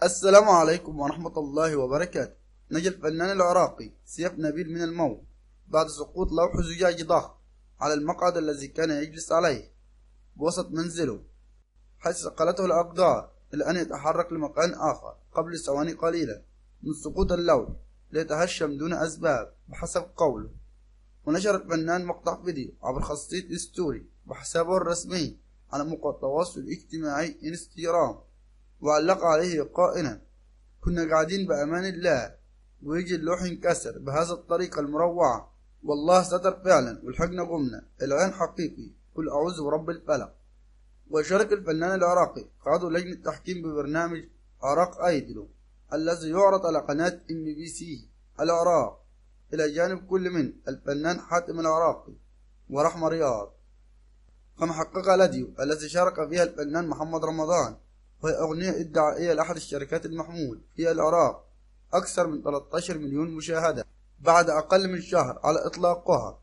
السلام عليكم ورحمة الله وبركاته. نجا الفنان العراقي سيف نبيل من الموت بعد سقوط لوح زجاجي ضخم على المقعد الذي كان يجلس عليه بوسط منزله، حيث صقلته الأقدار إلى أن يتحرك لمكان آخر قبل ثواني قليلة من سقوط اللوح ليتهشم دون أسباب بحسب قوله. ونشر الفنان مقطع فيديو عبر خاصية ستوري بحسابه الرسمي على موقع التواصل الاجتماعي انستغرام، وعلق عليه قائلا: كنا قاعدين بأمان الله ويجي اللوح ينكسر بهذا الطريقة المروعة، والله ستر فعلا والحقنا قمنا، العين حقيقي، قل أعوذ برب الفلق. وشارك الفنان العراقي قائد لجنة تحكيم ببرنامج عراق أيدلو الذي يعرض على قناة MBC العراق، إلى جانب كل من الفنان حاتم العراقي ورحمة رياض. كما حقق الفيديو الذي شارك فيها الفنان محمد رمضان، وهي أغنية إدعائية لأحد الشركات المحمول في العراق، أكثر من 13 مليون مشاهدة بعد أقل من شهر على إطلاقها.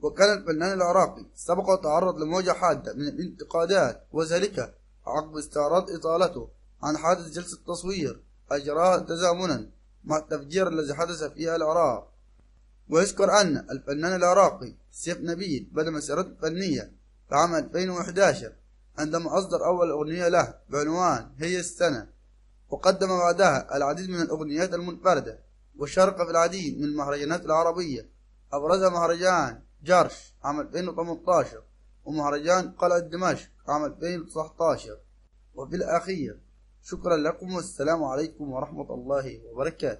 وكان الفنان العراقي سبق وتعرض لموجة حادة من الانتقادات، وذلك عقب استعراض إطالته عن حادث جلسة تصوير أجراها تزامنا مع التفجير الذي حدث في العراق. ويذكر أن الفنان العراقي سيف نبيل بدأ مسيرته الفنية في عام 2011 عندما أصدر أول أغنية له بعنوان هي السنة، وقدم بعدها العديد من الأغنيات المنفردة، وشارك في العديد من المهرجانات العربية، أبرزها مهرجان جرش عام 2018 ومهرجان قلعة دمشق عام 2019. وفي الأخير شكرا لكم والسلام عليكم ورحمة الله وبركاته.